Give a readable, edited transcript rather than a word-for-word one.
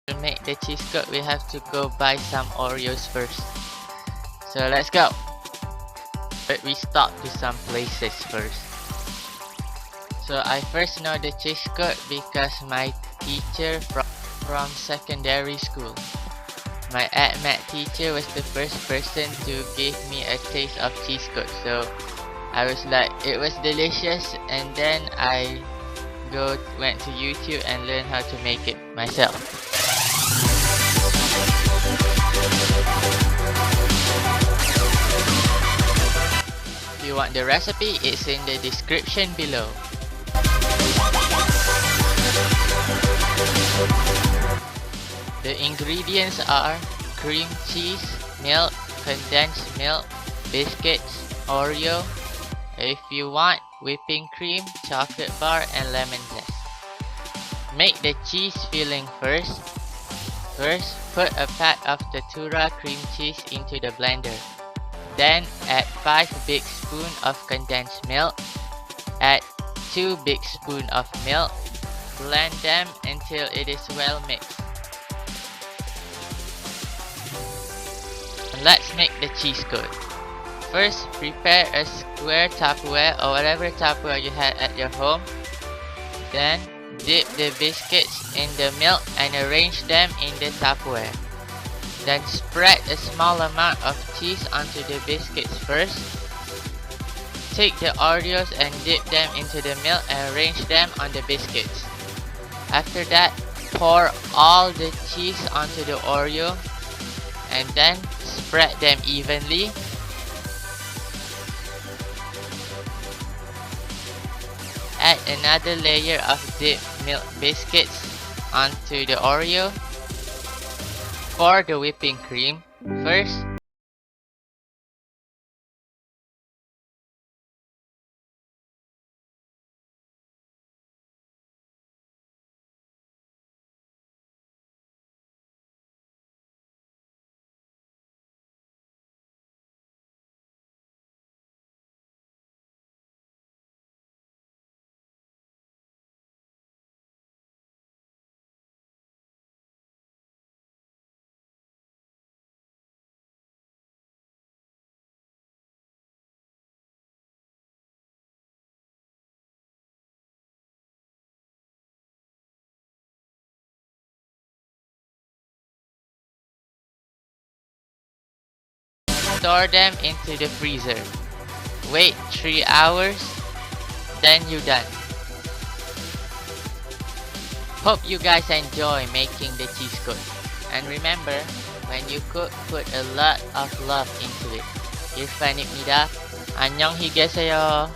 To make the cheesekut, we have to go buy some Oreos first. So let's go. But we stop to some places first. So I first know the cheesekut because my teacher from secondary school. My math teacher was the first person to give me a taste of cheesekut. So I was like, it was delicious, and then I went to YouTube and learned how to make it myself. If you want the recipe, it's in the description below. The ingredients are cream cheese, milk, condensed milk, biscuits, Oreo. If you want, whipping cream, chocolate bar, and lemon zest. Make the cheese filling first. First, put a pat of tatura cream cheese into the blender. Then add 5 big spoons of condensed milk. Add 2 big spoons of milk. Blend them until it is well mixed. Let's make the cheesekut. First, prepare a square Tupperware or whatever Tupperware you had at your home. Then, dip the biscuits in the milk and arrange them in the Tupperware. Then spread a small amount of cheese onto the biscuits first. Take the Oreos and dip them into the milk and arrange them on the biscuits. After that, pour all the cheese onto the Oreo and then spread them evenly. Add another layer of dipped milk biscuits onto the Oreo. For the whipping cream, first store them into the freezer. Wait 3 hours, then you're done. Hope you guys enjoy making the cheesekut. And remember, when you cook, put a lot of love into it. 일반입니다. 안녕히 계세요.